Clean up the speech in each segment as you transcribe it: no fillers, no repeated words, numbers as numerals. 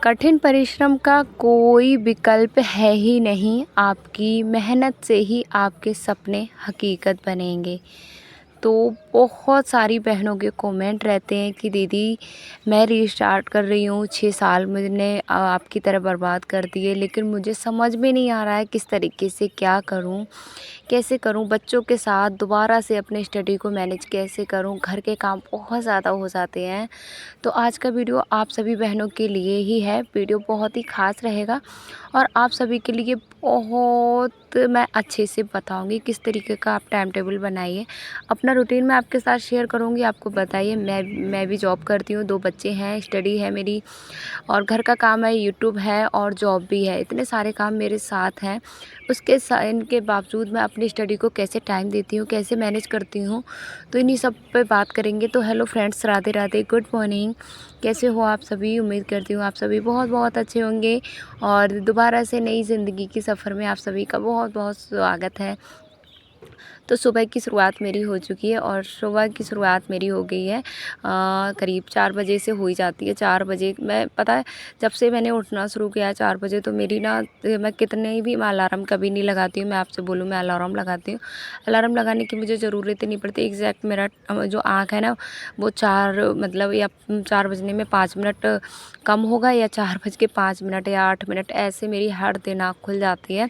कठिन परिश्रम का कोई विकल्प है ही नहीं। आपकी मेहनत से ही आपके सपने हकीकत बनेंगे। तो बहुत सारी बहनों के कमेंट रहते हैं कि दीदी मैं रीस्टार्ट कर रही हूँ, 6 साल मैंने आपकी तरह बर्बाद कर दिए, लेकिन मुझे समझ में नहीं आ रहा है किस तरीके से क्या करूँ, कैसे करूँ, बच्चों के साथ दोबारा से अपने स्टडी को मैनेज कैसे करूँ, घर के काम बहुत ज़्यादा हो जाते हैं। तो आज का वीडियो आप सभी बहनों के लिए ही है। वीडियो बहुत ही ख़ास रहेगा और आप सभी के लिए बहुत मैं अच्छे से बताऊंगी किस तरीके का आप टाइम टेबल बनाइए। अपना रूटीन मैं आपके साथ शेयर करूंगी। आपको बताइए, मैं भी जॉब करती हूँ, 2 बच्चे हैं, स्टडी है मेरी और घर का काम है, यूट्यूब है और जॉब भी है। इतने सारे काम मेरे साथ हैं। इनके बावजूद मैं अपनी स्टडी को कैसे टाइम देती हूँ, कैसे मैनेज करती हूँ, तो इन्हीं सब पे बात करेंगे। तो hello friends, Radhe Radhe, good morning. कैसे हो आप सभी? उम्मीद करती हूँ आप सभी बहुत बहुत अच्छे होंगे और दोबारा से नई ज़िंदगी के सफ़र में आप सभी का बहुत बहुत स्वागत है। तो सुबह की शुरुआत मेरी हो चुकी है और सुबह की शुरुआत मेरी हो गई है करीब 4 बजे से हो ही जाती है। 4 बजे मैं पता है जब से मैंने उठना शुरू किया है 4 बजे, तो मेरी ना मैं कितने भी मैं अलार्म कभी नहीं लगाती हूँ। मैं आपसे बोलूँ, मैं अलार्म लगाती हूँ, अलार्म लगाने की मुझे ज़रूरत ही नहीं पड़ती। एग्जैक्ट मेरा जो आँख है ना वो 4 मतलब या 4 बजने में 5 मिनट कम होगा या 4 बज के 5 मिनट या 8 मिनट, ऐसे मेरी हर दिन आँख खुल जाती है।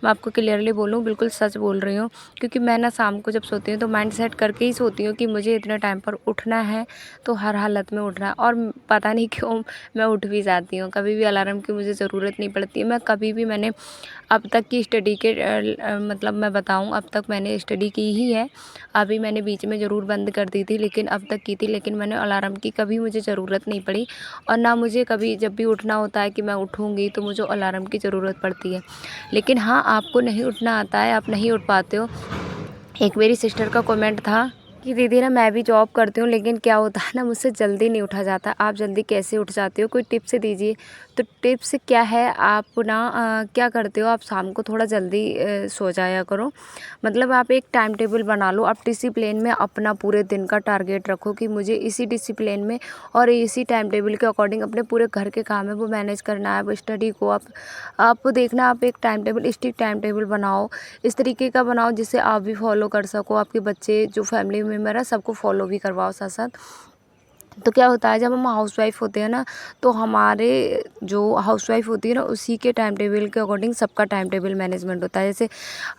मैं आपको क्लियरली बोलूँ, बिल्कुल सच बोल रही हूँ, क्योंकि मैं ना शाम को जब सोती हूँ तो माइंड सेट करके ही सोती हूँ कि मुझे इतने टाइम पर उठना है, तो हर हालत में उठना है। और पता नहीं क्यों मैं उठ भी जाती हूँ, कभी भी अलार्म की मुझे ज़रूरत नहीं पड़ती है। मैं कभी भी मैंने अब तक की स्टडी के मतलब मैं बताऊँ, अब तक मैंने स्टडी की ही है। अभी मैंने बीच में ज़रूर बंद कर दी थी, लेकिन अब तक की थी, लेकिन मैंने अलार्म की कभी मुझे ज़रूरत नहीं पड़ी और ना मुझे कभी जब भी उठना होता है कि मैं उठूँगी तो मुझे अलार्म की ज़रूरत पड़ती है। लेकिन हाँ, आपको नहीं उठना आता है, आप नहीं उठ पाते हो। एक मेरी सिस्टर का कमेंट था कि दीदी ना मैं भी जॉब करती हूँ, लेकिन क्या होता है ना, मुझसे जल्दी नहीं उठा जाता। आप जल्दी कैसे उठ जाते हो, कोई टिप्स दीजिए। तो टिप्स क्या है, आप ना क्या करते हो, आप शाम को थोड़ा जल्दी सो जाया करो। मतलब आप एक टाइम टेबल बना लो, आप डिसिप्लिन में अपना पूरे दिन का टारगेट रखो कि मुझे इसी डिसिप्लिन में और इसी टाइम टेबल के अकॉर्डिंग अपने पूरे घर के काम है वो मैनेज करना है। अब स्टडी को आप देखना, आप एक time table, strict time table बनाओ, इस तरीके का बनाओ जिससे आप भी फॉलो कर सको, आपके बच्चे जो फैमिली मेम्बर है सबको फॉलो भी करवाओ साथ साथ। तो क्या होता है, जब हम हाउसवाइफ होते हैं ना, तो हमारे जो हाउसवाइफ होती है ना उसी के टाइम टेबल के अकॉर्डिंग सबका टाइम टेबल मैनेजमेंट होता है। जैसे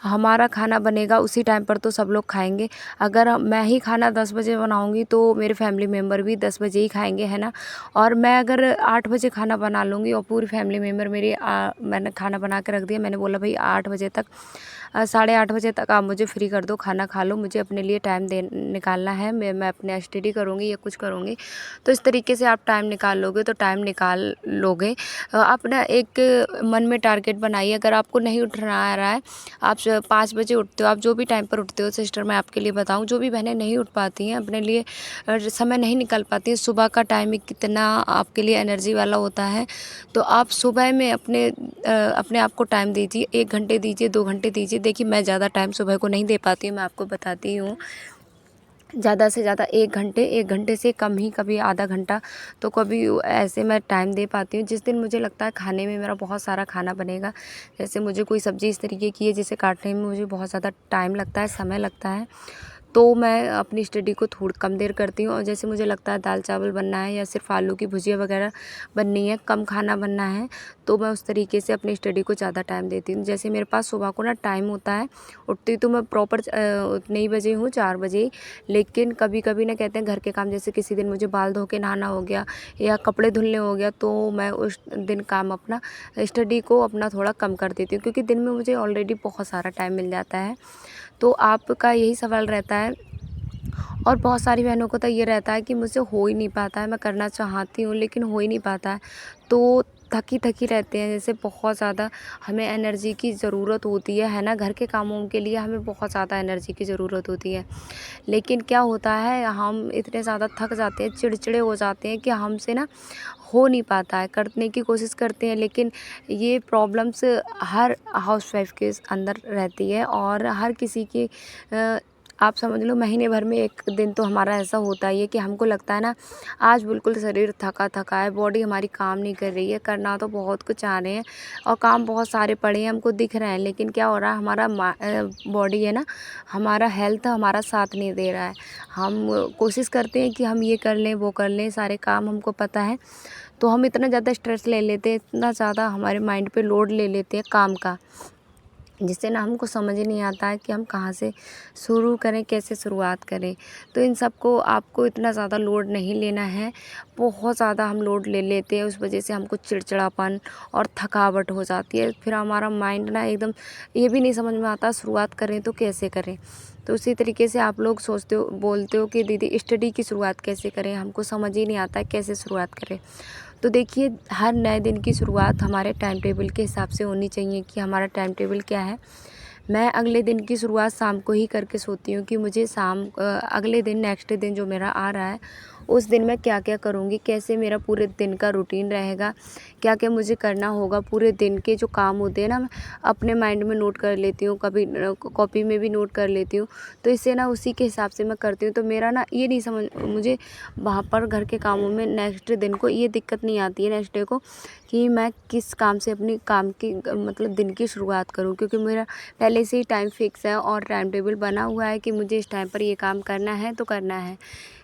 हमारा खाना बनेगा उसी टाइम पर तो सब लोग खाएंगे। अगर मैं ही खाना 10 बजे बनाऊंगी तो मेरे फैमिली मेम्बर भी 10 बजे ही खाएंगे, है ना। और मैं अगर 8 बजे खाना बना लूँगी और पूरी फैमिली मेम्बर मेरी मैंने खाना बना के रख दिया, मैंने बोला भाई 8 बजे तक 8:30 बजे तक आप मुझे फ्री कर दो, खाना खा लो, मुझे अपने लिए टाइम दे निकालना है, मैं अपने स्टडी करूँगी या कुछ करूँगी। तो इस तरीके से आप टाइम निकाल लोगे तो टाइम निकाल लोगे। आप ना एक मन में टारगेट बनाइए। अगर आपको नहीं उठना आ रहा है, आप 5 बजे उठते हो, आप जो भी टाइम पर उठते हो सिस्टर, मैं आपके लिए बताऊँ, जो भी बहनें नहीं उठ पाती हैं, अपने लिए समय नहीं निकाल पाती हैं, सुबह का टाइम कितना आपके लिए एनर्जी वाला होता है, तो आप सुबह में अपने आप को टाइम दीजिए, 1 घंटे दीजिए, 2 घंटे दीजिए। देखिए मैं ज़्यादा टाइम सुबह को नहीं दे पाती हूँ, मैं आपको बताती हूँ। ज़्यादा से ज़्यादा 1 घंटे से कम ही, कभी आधा घंटा, तो कभी ऐसे मैं टाइम दे पाती हूँ। जिस दिन मुझे लगता है खाने में मेरा बहुत सारा खाना बनेगा, जैसे मुझे कोई सब्ज़ी इस तरीके की है जिसे काटने में मुझे बहुत ज़्यादा टाइम लगता है, समय लगता है, तो मैं अपनी स्टडी को थोड़ी कम देर करती हूँ। और जैसे मुझे लगता है दाल चावल बनना है या सिर्फ आलू की भुजिया वगैरह बननी है, कम खाना बनना है, तो मैं उस तरीके से अपनी स्टडी को ज़्यादा टाइम देती हूँ। जैसे मेरे पास सुबह को ना टाइम होता है, उठती तो मैं प्रॉपर उतने ही बजे हूँ, 4 बजे ही। लेकिन कभी कभी ना कहते हैं घर के काम, जैसे किसी दिन मुझे बाल धो के नहाना हो गया या कपड़े धुलने हो गया, तो मैं उस दिन काम अपना स्टडी को अपना थोड़ा कम कर देती हूँ, क्योंकि दिन में मुझे ऑलरेडी बहुत सारा टाइम मिल जाता है। तो आपका यही सवाल रहता है और बहुत सारी बहनों को तो ये रहता है कि मुझसे हो ही नहीं पाता है, मैं करना चाहती हूँ लेकिन हो ही नहीं पाता है, तो थकी थकी रहते हैं। जैसे बहुत ज़्यादा हमें एनर्जी की ज़रूरत होती है ना, घर के कामों के लिए हमें बहुत ज़्यादा एनर्जी की ज़रूरत होती है। लेकिन क्या होता है, हम इतने ज़्यादा थक जाते हैं, चिड़चिड़े हो जाते हैं कि हमसे ना हो नहीं पाता है, करने की कोशिश करते हैं, लेकिन ये प्रॉब्लम्स हर हाउसवाइफ के अंदर रहती है और हर किसी की आप समझ लो महीने भर में 1 दिन तो हमारा ऐसा होता ही है कि हमको लगता है ना, आज बिल्कुल शरीर थका-थका है, बॉडी हमारी काम नहीं कर रही है, करना तो बहुत कुछ चाह रहे हैं और काम बहुत सारे पड़े हैं, हमको दिख रहे हैं, लेकिन क्या हो रहा है, हमारा बॉडी है ना, हमारा हेल्थ हमारा साथ नहीं दे रहा है। हम कोशिश करते हैं कि हम ये कर लें, वो कर लें, सारे काम हमको पता है, तो हम इतना ज़्यादा स्ट्रेस ले लेते हैं, इतना ज़्यादा हमारे माइंड पे लोड ले लेते हैं काम का, जिससे ना हमको समझ ही नहीं आता है कि हम कहाँ से शुरू करें, कैसे शुरुआत करें। तो इन सब को आपको इतना ज़्यादा लोड नहीं लेना है। बहुत ज़्यादा हम लोड ले लेते हैं, उस वजह से हमको चिड़चिड़ापन और थकावट हो जाती है। फिर हमारा माइंड ना एकदम ये भी नहीं समझ में आता शुरुआत करें तो कैसे करें। तो उसी तरीके से आप लोग सोचते हो, बोलते हो कि दीदी स्टडी की शुरुआत कैसे करें, हमको समझ ही नहीं आता है कैसे शुरुआत करें। तो देखिए, हर नए दिन की शुरुआत हमारे टाइम टेबल के हिसाब से होनी चाहिए कि हमारा टाइम टेबल क्या है। मैं अगले दिन की शुरुआत शाम को ही करके सोती हूँ कि मुझे अगले दिन नेक्स्ट दिन जो मेरा आ रहा है, उस दिन मैं क्या-क्या करूँगी, कैसे मेरा पूरे दिन का रूटीन रहेगा, क्या-क्या मुझे करना होगा। पूरे दिन के जो काम होते हैं ना, मैं अपने माइंड में नोट कर लेती हूँ, कभी कॉपी में भी नोट कर लेती हूँ। तो इससे ना उसी के हिसाब से मैं करती हूँ। तो मेरा ना ये नहीं समझ मुझे वहाँ पर घर के कामों में नेक्स्ट दिन को ये दिक्कत नहीं आती है नेक्स्ट डे को कि मैं किस काम से अपनी काम की मतलब दिन की शुरुआत करूँ, क्योंकि मेरा पहले से ही टाइम फिक्स है और टाइम टेबल बना हुआ है कि मुझे इस टाइम पर ये काम करना है तो करना है।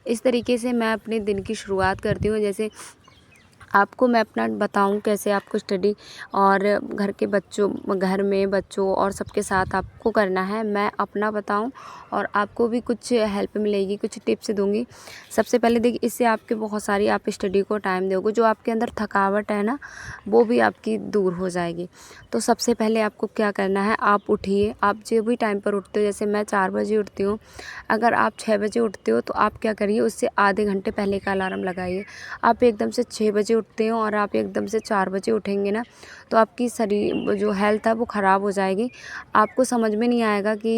इस तरीके से मैं अपने दिन की शुरुआत करती हूँ। जैसे आपको मैं अपना बताऊँ कैसे आपको स्टडी और घर में बच्चों और सबके साथ आपको करना है, मैं अपना बताऊँ और आपको भी कुछ हेल्प मिलेगी, कुछ टिप्स दूँगी। सबसे पहले देखिए, इससे आपके बहुत सारी आप स्टडी को टाइम दोगे, जो आपके अंदर थकावट है ना, वो भी आपकी दूर हो जाएगी। तो सबसे पहले आपको क्या करना है, आप उठिए, आप जो भी टाइम पर उठते हो, जैसे मैं 4 बजे उठती हूँ, अगर आप 6 बजे उठते हो तो आप क्या करिए, उससे आधे घंटे पहले का अलार्म लगाइए। आप एकदम से 6 बजे उठते हो और आप एकदम से 4 बजे उठेंगे ना, तो आपकी शरीर जो हेल्थ है वो ख़राब हो जाएगी। आपको समझ में नहीं आएगा कि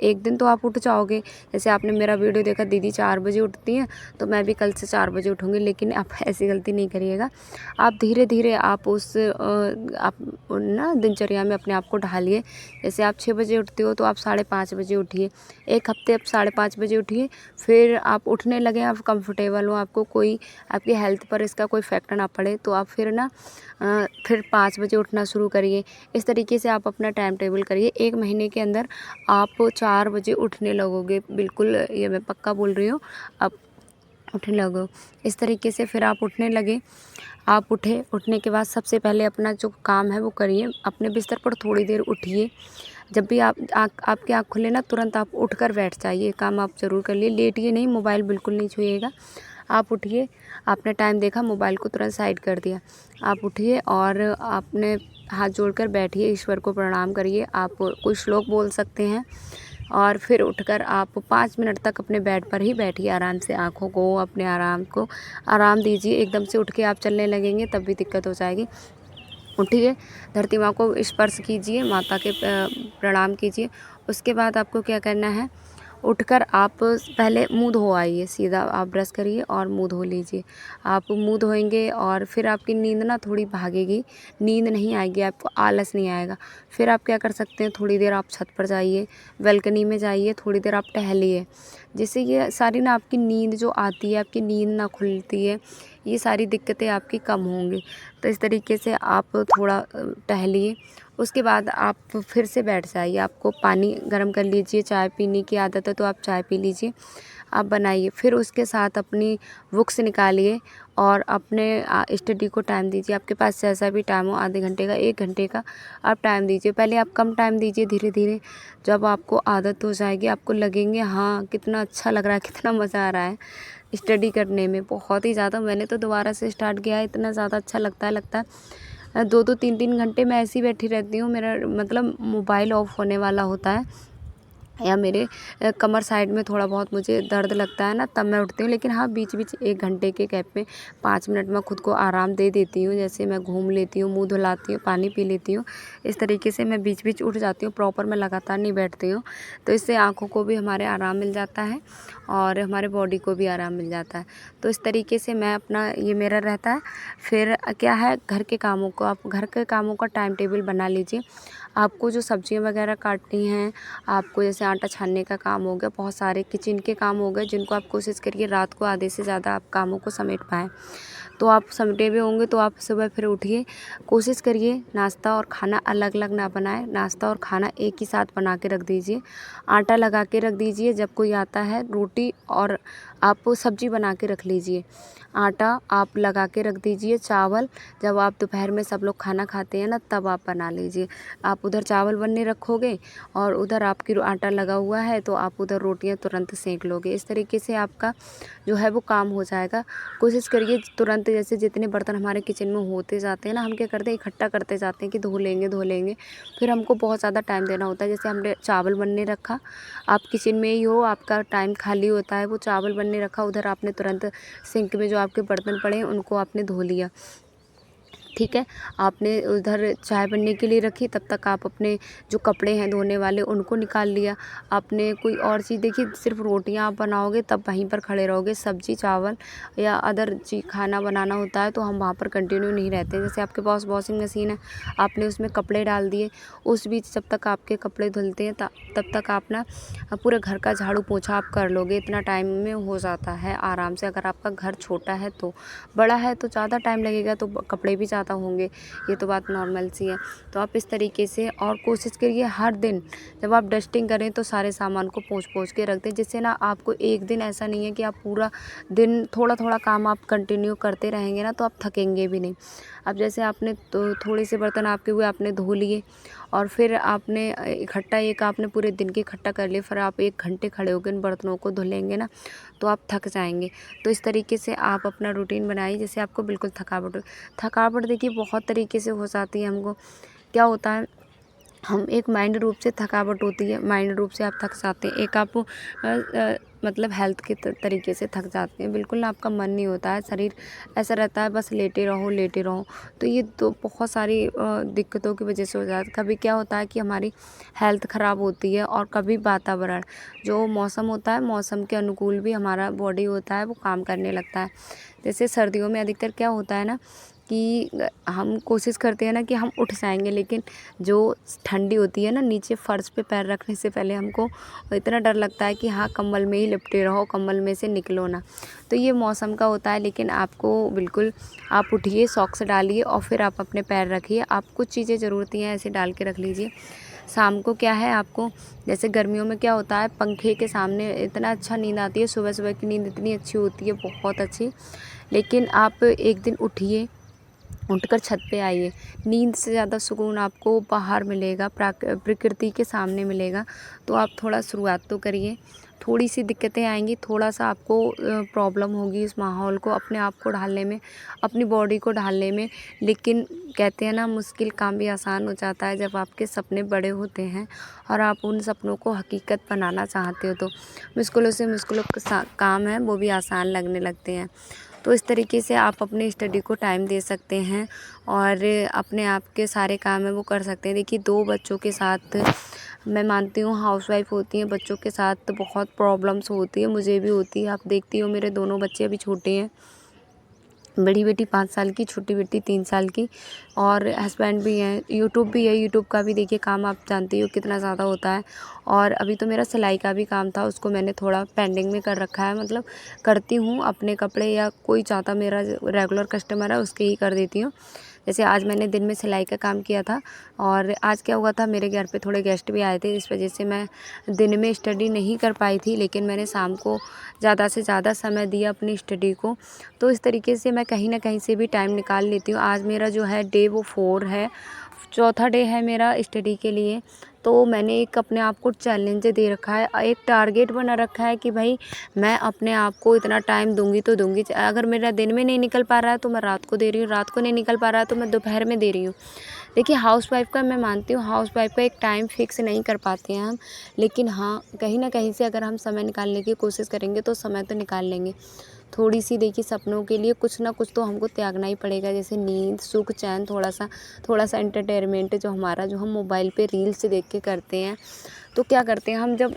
एक दिन तो आप उठ जाओगे, जैसे आपने मेरा वीडियो देखा दीदी 4 बजे उठती हैं, तो मैं भी कल से 4 बजे उठूँगी, लेकिन आप ऐसी गलती नहीं करिएगा। आप धीरे-धीरे आप आप ना दिनचर्या में अपने आप को ढालिए। जैसे आप 6 बजे उठते हो तो आप 5:30 बजे उठिए। 1 हफ़्ते आप 5:30 बजे उठिए, फिर आप उठने लगें, आप कंफर्टेबल हो, आपको कोई आपकी हेल्थ पर इसका कोई इफ़ेक्ट ना पड़े, तो आप फिर ना फिर 5 बजे उठना शुरू करिए। इस तरीके से आप अपना टाइम टेबल करिए। 1 महीने के अंदर आप 4 बजे उठने लगोगे, बिल्कुल ये मैं पक्का बोल रही हूँ, आप उठने लगो। इस तरीके से फिर आप उठने लगे, आप उठने के बाद सबसे पहले अपना जो काम है वो करिए। अपने बिस्तर पर थोड़ी देर उठिए। जब भी आपकी आँख खुले ना, तुरंत आप उठकर बैठ जाइए, काम आप ज़रूर कर लिए, लेटिए नहीं, मोबाइल बिल्कुल नहीं छुइएगा। आप उठिए, आपने टाइम देखा, मोबाइल को तुरंत साइड कर दिया। आप उठिए और आपने हाथ जोड़कर बैठिए, ईश्वर को प्रणाम करिए। आप कोई श्लोक बोल सकते हैं और फिर उठकर आप 5 मिनट तक अपने बेड पर ही बैठिए, आराम से आँखों को अपने आराम दीजिए। एकदम से उठ के आप चलने लगेंगे तब भी दिक्कत हो जाएगी। उठिए, धरती माँ को स्पर्श कीजिए, माता के प्रणाम कीजिए। उसके बाद आपको क्या करना है, उठकर आप पहले मुँह धो आइए, सीधा आप ब्रश करिए और मुँह धो लीजिए। आप मुँह धोएँगे और फिर आपकी नींद ना थोड़ी भागेगी, नींद नहीं आएगी, आपको आलस नहीं आएगा। फिर आप क्या कर सकते हैं, थोड़ी देर आप छत पर जाइए, बालकनी में जाइए, थोड़ी देर आप टहलिए। जिससे ये सारी ना आपकी नींद जो आती है, आपकी नींद ना खुलती है, ये सारी दिक्कतें आपकी कम होंगी। तो इस तरीके से आप थोड़ा टहलिए। उसके बाद आप फिर से बैठ जाइए, आपको पानी गर्म कर लीजिए, चाय पीने की आदत है तो आप चाय पी लीजिए, आप बनाइए। फिर उसके साथ अपनी बुक्स निकालिए और अपने स्टडी को टाइम दीजिए। आपके पास जैसा भी टाइम हो, आधे घंटे का, 1 घंटे का आप टाइम दीजिए। पहले आप कम टाइम दीजिए, धीरे-धीरे जब आपको आदत हो जाएगी, आपको लगेंगे हाँ, कितना अच्छा लग रहा है, कितना मज़ा आ रहा है स्टडी करने में, बहुत ही ज़्यादा। मैंने तो दोबारा से स्टार्ट किया है, इतना ज़्यादा अच्छा लगता है 2-2 3-3 घंटे मैं ऐसे ही बैठी रहती हूँ। मेरा मतलब मोबाइल ऑफ होने वाला होता है या मेरे कमर साइड में थोड़ा बहुत मुझे दर्द लगता है ना, तब मैं उठती हूँ। लेकिन हाँ, बीच-बीच 1 घंटे के गैप में 5 मिनट मैं खुद को आराम दे देती हूँ। जैसे मैं घूम लेती हूँ, मुँह धुलाती हूँ, पानी पी लेती हूँ। इस तरीके से मैं बीच-बीच उठ जाती हूँ, प्रॉपर मैं लगातार नहीं बैठती हूँ। तो इससे आँखों को भी हमारे आराम मिल जाता है और हमारे बॉडी को भी आराम मिल जाता है। तो इस तरीके से मैं अपना ये मेरा रहता है। फिर क्या है, घर के कामों को आप घर के कामों का टाइम टेबल बना लीजिए। आपको जो सब्जियां वगैरह काटनी हैं, आपको जैसे आटा छानने का काम हो गया, बहुत सारे किचन के काम हो गए जिनको आप कोशिश करिए रात को आधे से ज़्यादा आप कामों को समेट पाएँ। तो आप समेटे हुए होंगे तो आप सुबह फिर उठिए, कोशिश करिए नाश्ता और खाना अलग अलग ना बनाएं। नाश्ता और खाना एक ही साथ बना के रख दीजिए। आटा लगा के रख दीजिए, जब कोई आता है रोटी और आप सब्जी बना के रख लीजिए। आटा आप लगा के रख दीजिए। चावल जब आप दोपहर में सब लोग खाना खाते हैं ना, तब आप बना लीजिए। आप उधर चावल बनने रखोगे और उधर आपकी आटा लगा हुआ है तो आप उधर रोटियां तुरंत सेंक लोगे। इस तरीके से आपका जो है वो काम हो जाएगा। कोशिश करिए तुरंत, जैसे जितने बर्तन हमारे किचन में होते जाते हैं ना, हम क्या करते हैं इकट्ठा करते जाते हैं कि धो लेंगे, फिर हमको बहुत ज़्यादा टाइम देना होता है। जैसे हमने चावल बनने रखा, आप किचन में ही हो, आपका टाइम खाली होता है, वो चावल बनने रखा, उधर आपने तुरंत सिंक में जो आपके बर्तन पड़े हैं उनको आपने धो लिया, ठीक है। आपने उधर चाय बनने के लिए रखी, तब तक आप अपने जो कपड़े हैं धोने वाले उनको निकाल लिया। आपने कोई और चीज़ देखी, सिर्फ रोटियां आप बनाओगे तब वहीं पर खड़े रहोगे। सब्जी चावल या अदर चीज़ खाना बनाना होता है तो हम वहाँ पर कंटिन्यू नहीं रहते। जैसे आपके पास वॉशिंग मशीन है, आपने उसमें कपड़े डाल दिए, उस बीच जब तक आपके कपड़े धुलते हैं तब तक आप ना पूरे घर का झाड़ू पोछा आप कर लोगे। इतना टाइम में हो जाता है आराम से। अगर आपका घर छोटा है तो, बड़ा है तो ज़्यादा टाइम लगेगा, तो कपड़े भी ज़्यादा होंगे, ये तो बात नॉर्मल सी है। तो आप इस तरीके से और कोशिश करिए हर दिन जब आप डस्टिंग करें तो सारे सामान को पोंछ के रख दें, जिससे ना आपको एक दिन ऐसा नहीं है कि आप पूरा दिन थोड़ा थोड़ा काम आप कंटिन्यू करते रहेंगे ना, तो आप थकेंगे भी नहीं। अब जैसे आपने तो थोड़े से बर्तन आपके हुए आपने धो लिए और फिर आपने इकट्ठा एक आपने पूरे दिन के इकट्ठा कर लिए, फिर आप 1 घंटे खड़े होकर इन बर्तनों को धुलेंगे ना, तो आप थक जाएंगे। तो इस तरीके से आप अपना रूटीन बनाइए जिससे आपको बिल्कुल थकावट देखिए बहुत तरीके से हो जाती है। हमको क्या होता है, हम एक माइंड रूप से थकावट होती है, माइंड रूप से आप थक जाते हैं। एक आप मतलब हेल्थ के तरीके से थक जाते हैं, बिल्कुल ना आपका मन नहीं होता है, शरीर ऐसा रहता है बस लेटे रहो। तो ये तो बहुत सारी दिक्कतों की वजह से हो जाता है। कभी क्या होता है कि हमारी हेल्थ ख़राब होती है और कभी वातावरण जो मौसम होता है, मौसम के अनुकूल भी हमारा बॉडी होता है वो काम करने लगता है। जैसे सर्दियों में अधिकतर क्या होता है ना कि हम कोशिश करते हैं ना कि हम उठ जाएंगे, लेकिन जो ठंडी होती है ना, नीचे फर्श पे पैर रखने से पहले हमको इतना डर लगता है कि हाँ कंबल में ही लिपटे रहो, कंबल में से निकलो ना। तो ये मौसम का होता है, लेकिन आपको बिल्कुल आप उठिए, सॉक्स डालिए और फिर आप अपने पैर रखिए। आप कुछ चीज़ें ज़रूरती हैं ऐसे डाल के रख लीजिए। शाम को क्या है, आपको जैसे गर्मियों में क्या होता है, पंखे के सामने इतना अच्छा नींद आती है, सुबह सुबह की नींद इतनी अच्छी होती है, बहुत अच्छी। लेकिन आप एक दिन उठिए, उठकर छत पे आइए। नींद से ज़्यादा सुकून आपको बाहर मिलेगा, प्रकृति के सामने मिलेगा। तो आप थोड़ा शुरुआत तो करिए। थोड़ी सी दिक्कतें आएंगी, थोड़ा सा आपको प्रॉब्लम होगी इस माहौल को अपने आप को ढालने में, अपनी बॉडी को ढालने में, लेकिन कहते हैं ना मुश्किल काम भी आसान हो जाता है जब आपके सपने बड़े होते हैं और आप उन सपनों को हकीकत बनाना चाहते हो। तो मुश्किलों से मुश्किलों काम है वो भी आसान लगने लगते हैं। तो इस तरीके से आप अपनी स्टडी को टाइम दे सकते हैं और अपने आप के सारे काम है वो कर सकते हैं। देखिए 2 बच्चों के साथ, मैं मानती हूँ हाउसवाइफ होती हैं, बच्चों के साथ तो बहुत प्रॉब्लम्स होती है, मुझे भी होती है। आप देखती हो मेरे दोनों बच्चे अभी छोटे हैं, बड़ी बेटी 5 साल की, छोटी बेटी 3 साल की, और हस्बैंड भी हैं। यूट्यूब भी है, यूट्यूब का भी देखिए काम आप जानती हो कितना ज़्यादा होता है। और अभी तो मेरा सिलाई का भी काम था, उसको मैंने थोड़ा पेंडिंग में कर रखा है, मतलब करती हूँ अपने कपड़े या कोई चाहता मेरा रेगुलर कस्टमर है उसके ही कर देती हूँ। जैसे आज मैंने दिन में सिलाई का काम किया था और आज क्या हुआ था, मेरे घर पे थोड़े गेस्ट भी आए थे, इस वजह से मैं दिन में स्टडी नहीं कर पाई थी, लेकिन मैंने शाम को ज़्यादा से ज़्यादा समय दिया अपनी स्टडी को। तो इस तरीके से मैं कहीं ना कहीं से भी टाइम निकाल लेती हूँ। आज मेरा जो है डे वो 4 है, चौथा डे है मेरा स्टडी के लिए। तो मैंने एक अपने आप को चैलेंज दे रखा है, एक टारगेट बना रखा है कि भाई मैं अपने आप को इतना टाइम दूंगी तो दूंगी। अगर मेरा दिन में नहीं निकल पा रहा है तो मैं रात को दे रही हूँ, रात को नहीं निकल पा रहा है तो मैं दोपहर में दे रही हूँ। देखिए हाउसवाइफ का मैं मानती हूँ, हाउसवाइफ का एक टाइम फिक्स नहीं कर पाते हैं हम, लेकिन हाँ कहीं ना कहीं से अगर हम समय निकालने की कोशिश करेंगे तो समय तो निकाल लेंगे। थोड़ी सी देखिए सपनों के लिए कुछ ना कुछ तो हमको त्यागना ही पड़ेगा, जैसे नींद, सुख, चैन, थोड़ा सा एंटरटेनमेंट जो हमारा, जो हम मोबाइल पे रील्स देख के करते हैं। तो क्या करते हैं हम, जब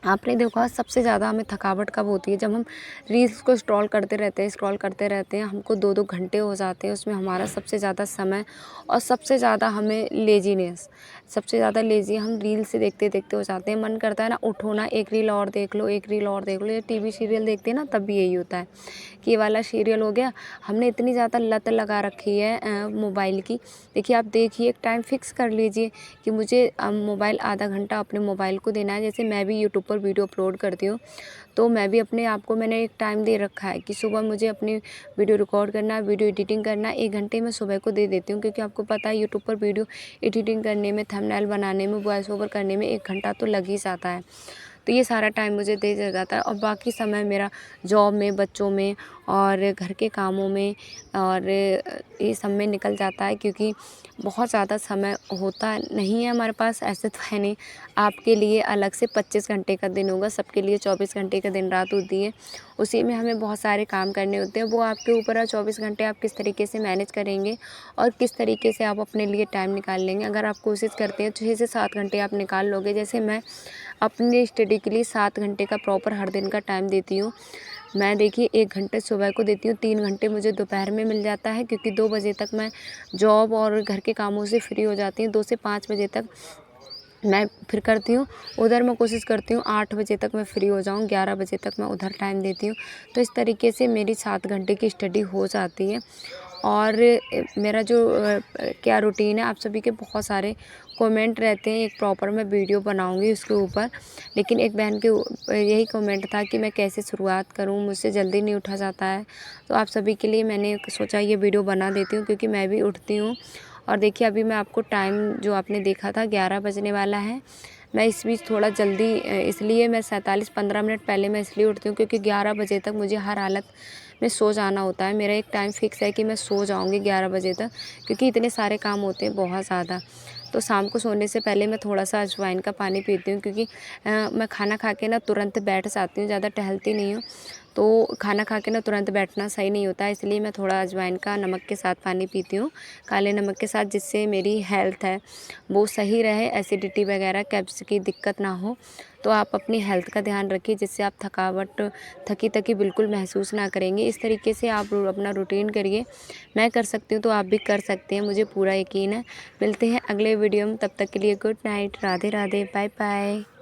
आपने देखा सबसे ज़्यादा हमें थकावट कब होती है, जब हम रील्स को स्क्रॉल करते रहते हैं, हमको 2-2 घंटे हो जाते हैं उसमें, हमारा सबसे ज़्यादा समय और सबसे ज़्यादा हमें लेज़ीनेस, सबसे ज़्यादा लेज़ी हम रील से देखते हो जाते हैं। मन करता है ना, उठो ना, एक रील और देख लो, एक रील और देख लो। ये टीवी सीरियल देखते हैं ना, तब भी यही होता है कि ये वाला सीरियल हो गया। हमने इतनी ज़्यादा लत लगा रखी है मोबाइल की। देखिए, आप देखिए, एक टाइम फ़िक्स कर लीजिए कि मुझे मोबाइल आधा घंटा अपने मोबाइल को देना है। जैसे मैं भी यूट्यूब पर वीडियो अपलोड करती हूँ, तो मैं भी अपने आप को मैंने एक टाइम दे रखा है कि सुबह मुझे अपनी वीडियो रिकॉर्ड करना है, वीडियो एडिटिंग करना है, 1 घंटे मैं सुबह को दे देती हूँ। क्योंकि आपको पता है यूट्यूब पर वीडियो एडिटिंग करने में, थंबनेल बनाने में, वॉइस ओवर करने में 1 घंटा तो लग ही जाता है। तो ये सारा टाइम मुझे दे दिया जाता है और बाकी समय मेरा जॉब में, बच्चों में और घर के कामों में और ये सब में निकल जाता है। क्योंकि बहुत ज़्यादा समय होता नहीं है हमारे पास, ऐसे तो है नहीं। आपके लिए अलग से 25 घंटे का दिन होगा, सबके लिए 24 घंटे का दिन रात होती है। उसी में हमें बहुत सारे काम करने होते हैं, वो आपके ऊपर है 24 घंटे आप किस तरीके से मैनेज करेंगे और किस तरीके से आप अपने लिए टाइम निकाल लेंगे। अगर आप कोशिश करते हैं 6 से 7 घंटे आप निकाल लोगे, जैसे मैं अपनी स्टडी के लिए 7 घंटे का प्रॉपर हर दिन का टाइम देती हूँ। मैं देखिए 1 घंटे सुबह को देती हूँ, 3 घंटे मुझे दोपहर में मिल जाता है, क्योंकि 2 बजे तक मैं जॉब और घर के कामों से फ्री हो जाती हूँ। 2 से 5 बजे तक मैं फिर करती हूँ। उधर मैं कोशिश करती हूँ 8 बजे तक मैं फ्री हो जाऊँ, 11 बजे तक मैं उधर टाइम देती हूँ। तो इस तरीके से मेरी 7 घंटे की स्टडी हो जाती है। और मेरा जो क्या रूटीन है, आप सभी के बहुत सारे कमेंट रहते हैं, एक प्रॉपर मैं वीडियो बनाऊंगी उसके ऊपर। लेकिन एक बहन के यही कमेंट था कि मैं कैसे शुरुआत करूं, मुझसे जल्दी नहीं उठा जाता है। तो आप सभी के लिए मैंने सोचा ये वीडियो बना देती हूँ, क्योंकि मैं भी उठती हूँ। और देखिए, अभी मैं आपको टाइम जो आपने देखा था 11 बजने वाला है। मैं इस बीच थोड़ा जल्दी इसलिए मैं 47-15 मिनट पहले मैं इसलिए उठती हूँ, क्योंकि 11 बजे तक मुझे हर हालत में सो जाना होता है। मेरा एक टाइम फ़िक्स है कि मैं सो जाऊँगी 11 बजे तक, क्योंकि इतने सारे काम होते हैं बहुत ज़्यादा। तो शाम को सोने से पहले मैं थोड़ा-सा अजवाइन का पानी पीती हूँ, क्योंकि मैं खाना खा के ना तुरंत बैठ जाती हूँ, ज़्यादा टहलती नहीं हूँ। तो खाना खा के ना तुरंत बैठना सही नहीं होता है, इसलिए मैं थोड़ा अजवाइन का नमक के साथ पानी पीती हूँ, काले नमक के साथ, जिससे मेरी हेल्थ है वो सही रहे, एसिडिटी वगैरह कब्ज़ की दिक्कत ना हो। तो आप अपनी हेल्थ का ध्यान रखिए, जिससे आप थकी बिल्कुल महसूस ना करेंगे। इस तरीके से आप अपना रूटीन करिए। मैं कर सकती हूँ तो आप भी कर सकते हैं, मुझे पूरा यकीन है। मिलते हैं अगले वीडियो में, तब तक के लिए good night, Radhe Radhe, bye bye.